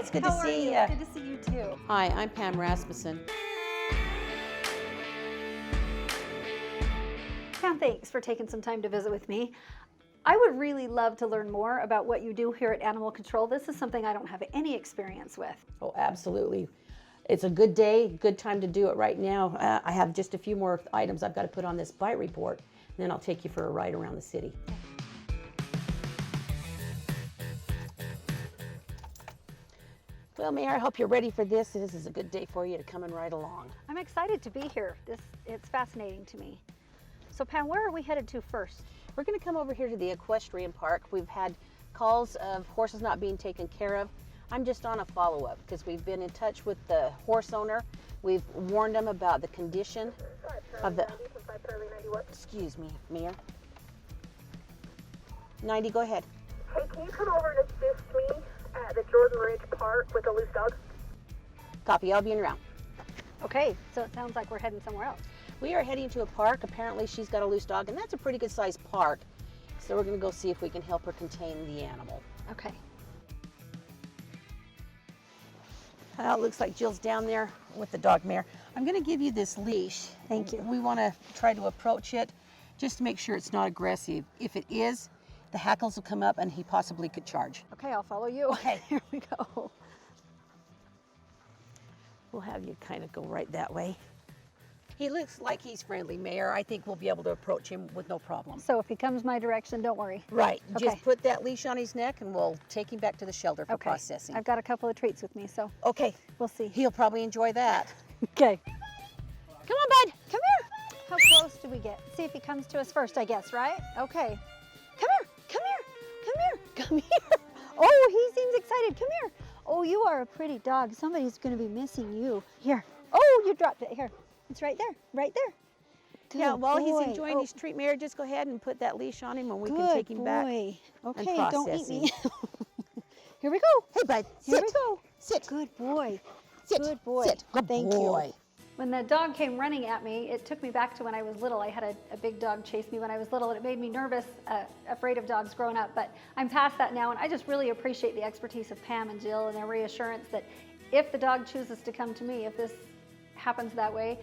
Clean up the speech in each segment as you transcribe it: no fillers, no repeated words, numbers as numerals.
it's good to see you. Good to see you too. Hi, I'm Pam Rasmussen. Pam, thanks for taking some time to visit with me. I would really love to learn more about what you do here at Animal Control. This is something I don't have any experience with. Oh, absolutely. It's a good day, good time to do it right now. I have just a few more items I've got to put on this bite report, and then I'll take you for a ride around the city. Well, Mayor, I hope you're ready for this. This is a good day for you to come and ride along. I'm excited to be here. It's fascinating to me. So Pam, where are we headed to first? We're going to come over here to the equestrian park. We've had calls of horses not being taken care of. I'm just on a follow-up because we've been in touch with the horse owner. We've warned them about the condition of the... Excuse me, Mayor. 90, go ahead. Hey, can you come over and assist me at the Jordan Ridge Park with a loose dog? Copy, I'll be in route. Okay, so it sounds like we're heading somewhere else. We are heading to a park. Apparently she's got a loose dog, and that's a pretty good sized park. So we're going to go see if we can help her contain the animal. Okay. Well, it looks like Jill's down there with the dog, Mayor. I'm going to give you this leash. Thank you. We want to try to approach it just to make sure it's not aggressive. If it is, the hackles will come up and he possibly could charge. Okay, I'll follow you. Okay. Here we go. We'll have you kind of go right that way. He looks like he's friendly, Mayor. I think we'll be able to approach him with no problem. So if he comes my direction, don't worry. Right. Okay. Just put that leash on his neck and we'll take him back to the shelter for Okay. processing. I've got a couple of treats with me, so Okay. we'll see. He'll probably enjoy that. Okay. Come on, bud. Come here. How close do we get? See if he comes to us first, I guess, right? Okay. Come here. Come here. Come here. Come here. Oh, he seems excited. Come here. Oh, you are a pretty dog. Somebody's going to be missing you. Here. Oh, you dropped it. Here. It's right there. Right there. Good Yeah, while boy. he's enjoying his treat, Mayor, just go ahead and put that leash on him and we can take him back. Okay, and don't eat process me. him. Here we go. Hey, bud, Here sit. we go. Sit. Good boy. Sit. Good boy. Sit. Good Thank boy. you. When the dog came running at me, it took me back to when I was little. I had a big dog chase me when I was little, and it made me nervous, afraid of dogs growing up. But I'm past that now, and I just really appreciate the expertise of Pam and Jill and their reassurance that if the dog chooses to come to me, if this happens that way,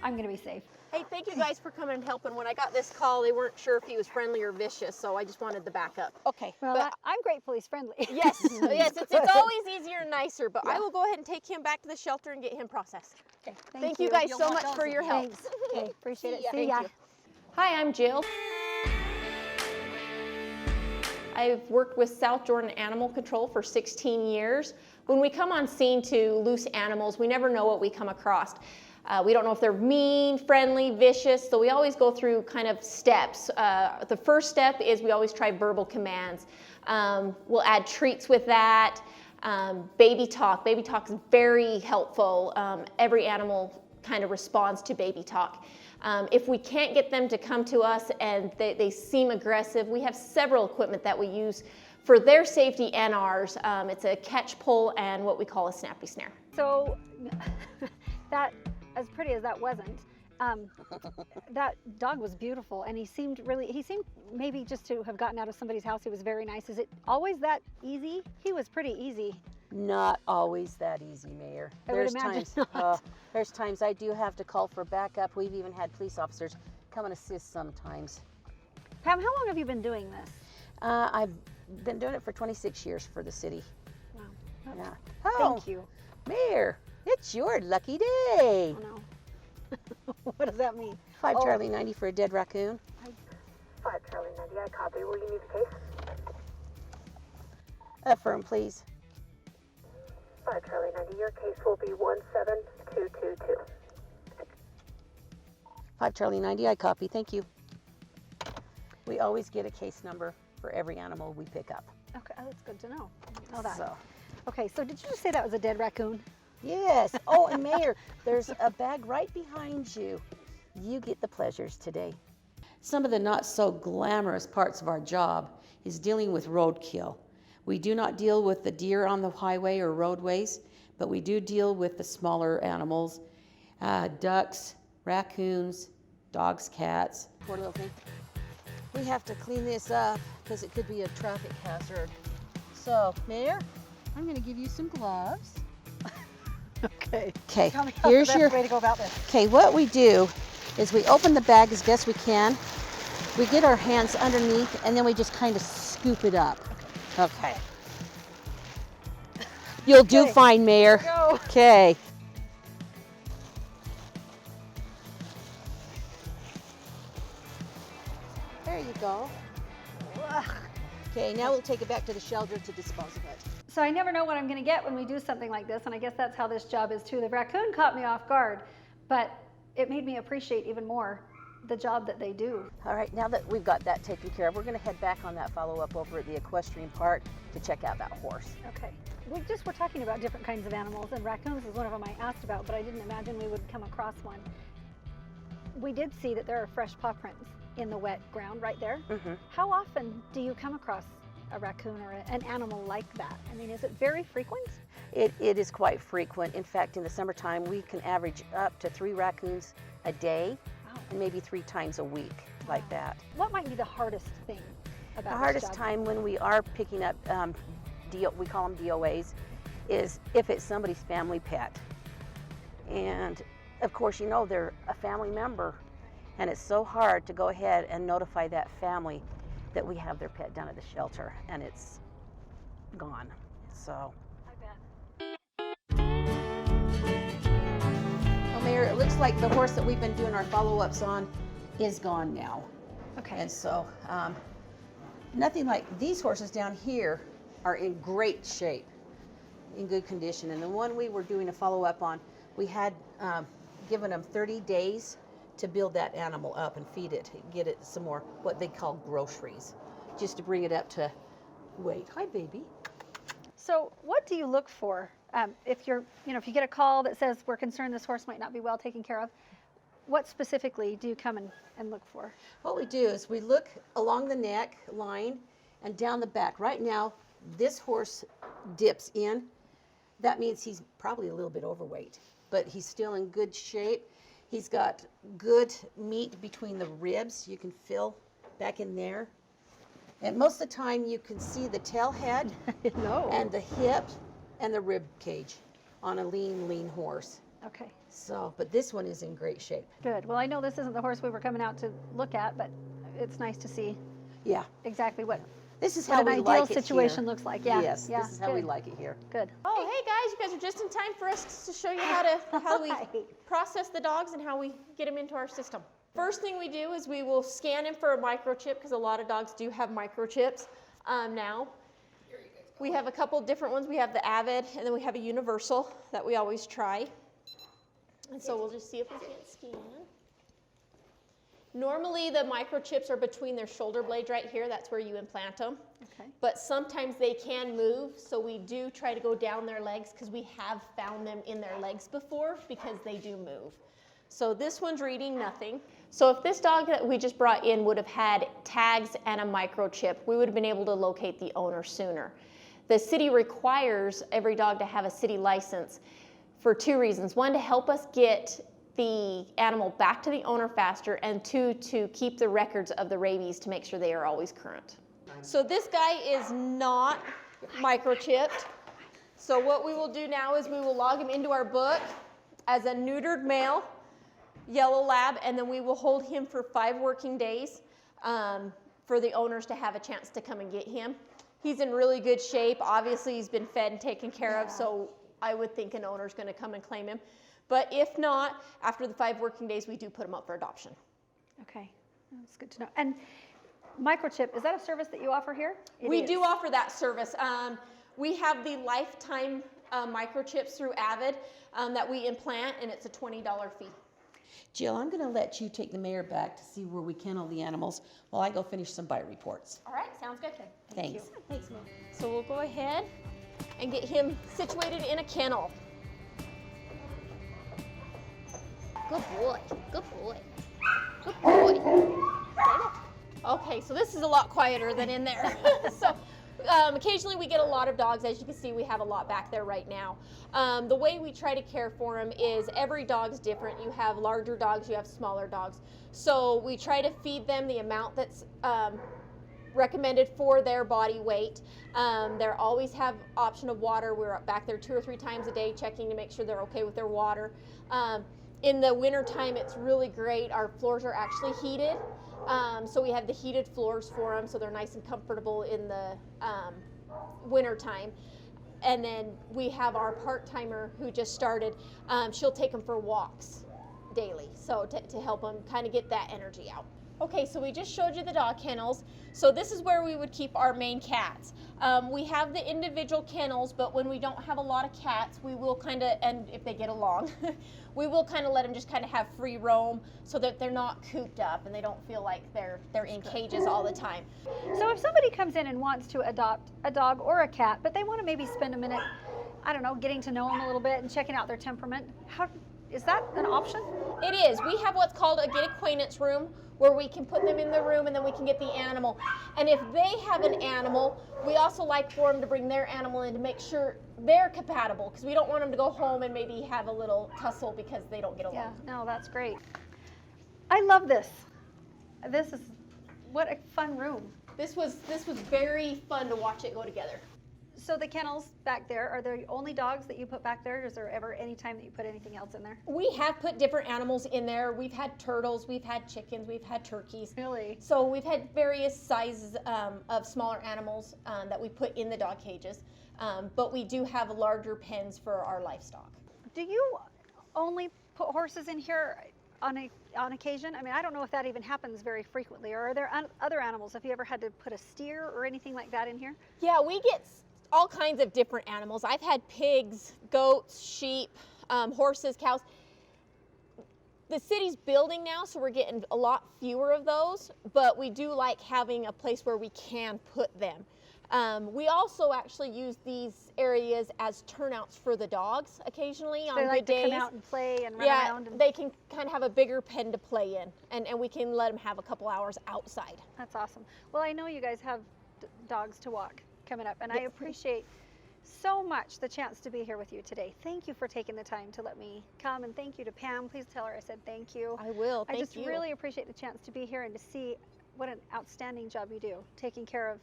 I'm going to be safe. Hey, thank you guys for coming and helping. When I got this call, they weren't sure if he was friendly or vicious, so I just wanted the backup. Okay. Well, But- I'm grateful he's friendly. Yes, yes, it's always easier and nicer, but I will go ahead and take him back to the shelter and get him processed. Okay, Thank you guys You'll so want much those for your again. help. Thanks. Okay, appreciate it. ya. See Thank ya. you. Hi, I'm Jill. I've worked with South Jordan Animal Control for 16 years. When we come on scene to loose animals, we never know what we come across. We don't know if they're mean, friendly, vicious, so we always go through kind of steps. The first step is we always try verbal commands. We'll add treats with that. Baby talk. Baby talk is very helpful. Every animal kind of responds to baby talk. If we can't get them to come to us and they seem aggressive, we have several equipment that we use for their safety and ours. It's a catch, pull, and what we call a snappy snare. So, that, as pretty as that wasn't, that dog was beautiful, and he seemed maybe just to have gotten out of somebody's house. He was very nice. Is it always that easy? He was pretty easy. Not always that easy, Mayor. I would imagine not. There's times I do have to call for backup. We've even had police officers come and assist sometimes. Pam, how long have you been doing this? I've been doing it for 26 years for the city. Wow. Yeah. Thank you. Mayor, it's your lucky day. Oh no. What does that mean? 5 Oh. Charlie 90 for a dead raccoon. 5 Charlie 90, I copy. Will you need the case? Affirm, please. 5 Charlie 90, your case will be 17222. 5 Charlie 90, I copy. Thank you. We always get a case number for every animal we pick up. Okay, oh, that's good to know. I didn't know that. So, Okay, so did you just say that was a dead raccoon? yes. Oh, and Mayor, there's a bag right behind you. You get the pleasures today. Some of the not so glamorous parts of our job is dealing with roadkill. We do not deal with the deer on the highway or roadways, but we do deal with the smaller animals, ducks, raccoons, dogs, cats. Poor little thing. We have to clean this up because it could be a traffic hazard. So, Mayor, I'm going to give you some gloves. Okay. Okay, Tell me here's the best your. way to go about this. Okay, what we do is we open the bag as best we can. We get our hands underneath and then we just kind of scoop it up. Okay. You'll do Okay, fine, Mayor. go. Okay. There you go. Okay, now we'll take it back to the shelter to dispose of it. So I never know what I'm going to get when we do something like this, and I guess that's how this job is too. The raccoon caught me off guard, but it made me appreciate even more the job that they do. All right, now that we've got that taken care of, we're going to head back on that follow-up over at the equestrian park to check out that horse. Okay. We just were talking about different kinds of animals, and raccoons is one of them I asked about, but I didn't imagine we would come across one. We did see that there are fresh paw prints in the wet ground right there. Mm-hmm. How often do you come across a raccoon or an animal like that? I mean, is it very frequent? It is quite frequent. In fact, in the summertime, we can average up to 3 raccoons a day, Wow. and maybe 3 times a week, like that. What might be the hardest thing about The this hardest job? time when we are picking up, we call them DOAs, is if it's somebody's family pet. And of course, you know, they're a family member, and it's so hard to go ahead and notify that family that we have their pet down at the shelter and it's gone. So. Well, Mayor, it looks like the horse that we've been doing our follow-ups on is gone now. Okay. And so, nothing like these horses down here are in great shape, in good condition. And the one we were doing a follow-up on, we had given them 30 days to build that animal up and feed it, get it some more, what they call groceries, just to bring it up to weight. Hi, baby. So what do you look for if you're, if you get a call that says we're concerned this horse might not be well taken care of? What specifically do you come and look for? What we do is we look along the neck line and down the back. Right now, this horse dips in. That means he's probably a little bit overweight, but he's still in good shape. He's got good meat between the ribs. You can feel back in there. And most of the time you can see the tail head No. and the hip and the rib cage on a lean horse. Okay, So, but this one is in great shape. good. Well, I know this isn't the horse we were coming out to look at, but it's nice to see Yeah, exactly what this is an how we ideal like it situation here. looks like. Yeah. Yes, yeah, this is how we good, like it here. Good. Oh, hey guys, you guys are just in time for us to show you how we Hi. process the dogs and how we get them into our system. First thing we do is we will scan him for a microchip because a lot of dogs do have microchips now. We have a couple different ones. We have the Avid and then we have a Universal that we always try. And so we'll just see if we can't scan. Normally the microchips are between their shoulder blades right here. That's where you implant them. Okay. But sometimes they can move, so we do try to go down their legs because we have found them in their legs before because they do move. So this one's reading nothing. So if this dog that we just brought in would have had tags and a microchip, we would have been able to locate the owner sooner. The city requires every dog to have a city license for 2 reasons. 1, to help us get the animal back to the owner faster, and 2, to keep the records of the rabies to make sure they are always current. So this guy is not microchipped. So what we will do now is we will log him into our book as a neutered male yellow lab, and then we will hold him for 5 working days for the owners to have a chance to come and get him. He's in really good shape. Obviously, he's been fed and taken care of, so I would think an owner's going to come and claim him. But if not, after the 5 working days, we do put him up for adoption. Okay, that's good to know. And microchip, is that a service that you offer here? We do offer that service. We have the lifetime microchips through Avid that we implant, and it's a $20 fee. Jill, I'm going to let you take the mayor back to see where we kennel the animals while I go finish some bite reports. All right, sounds good. Thanks. Thanks, Mom. So we'll go ahead and get him situated in a kennel. Good boy, good boy, good boy. Okay, so this is a lot quieter than in there. So occasionally we get a lot of dogs. As you can see, we have a lot back there right now. The way we try to care for them is every dog's different. You have larger dogs, you have smaller dogs. So we try to feed them the amount that's recommended for their body weight. They always have option of water. We're back there 2 or 3 times a day checking to make sure they're okay with their water. In the winter time, it's really great. Our floors are actually heated. So we have the heated floors for them, so they're nice and comfortable in the winter time. And then we have our part-timer who just started. She'll take them for walks daily, so to help them kind of get that energy out. Okay, so we just showed you the dog kennels. So this is where we would keep our main cats. We have the individual kennels, but when we don't have a lot of cats, we will kind of, and if they get along, we will kind of let them just kind of have free roam so that they're not cooped up and they don't feel like they're in cages all the time. So if somebody comes in and wants to adopt a dog or a cat, but they want to maybe spend a minute, I don't know, getting to know them a little bit and checking out their temperament, is that an option? It is. We have what's called a get acquaintance room, where we can put them in the room and then we can get the animal. And if they have an animal, we also like for them to bring their animal in to make sure they're compatible, because we don't want them to go home and maybe have a little tussle because they don't get along. Yeah, no, that's great. I love this. This is, what a fun room. This was very fun to watch it go together. So the kennels back there, are they only dogs that you put back there? Is there ever any time that you put anything else in there? We have put different animals in there. We've had turtles, we've had chickens, we've had turkeys. Really? So we've had various sizes of smaller animals that we put in the dog cages. But we do have larger pens for our livestock. Do you only put horses in here on occasion? I mean, I don't know if that even happens very frequently. Or are there other animals? Have you ever had to put a steer or anything like that in here? Yeah, we get all kinds of different animals. I've had pigs, goats, sheep, horses, cows. The city's building now, so we're getting a lot fewer of those, but we do like having a place where we can put them. We also actually use these areas as turnouts for the dogs occasionally So on they good like to days. come out and play and run Yeah, around. And they can kind of have a bigger pen to play in, and we can let them have a couple hours outside. That's awesome. Well, I know you guys have dogs to walk coming up, and I appreciate so much the chance to be here with you today. Thank you for taking the time to let me come, and thank you to Pam. Please tell her I said thank you. I will. Thank I just you. really appreciate the chance to be here and to see what an outstanding job you do taking care of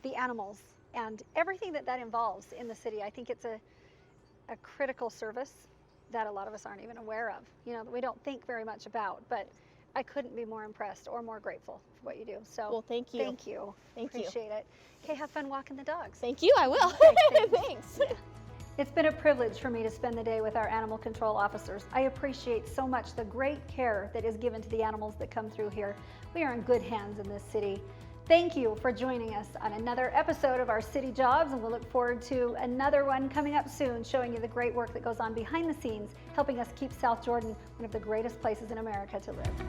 the animals and everything that involves in the city. I think it's a critical service that a lot of us aren't even aware of, you know, that we don't think very much about, but I couldn't be more impressed or more grateful for what you do. So Well, thank you. Thank you. Thank you. Appreciate it. Okay, have fun walking the dogs. Thank you, I will. Okay, Thanks. It's been a privilege for me to spend the day with our animal control officers. I appreciate so much the great care that is given to the animals that come through here. We are in good hands in this city. Thank you for joining us on another episode of our City Jobs, and we'll look forward to another one coming up soon, showing you the great work that goes on behind the scenes, helping us keep South Jordan one of the greatest places in America to live.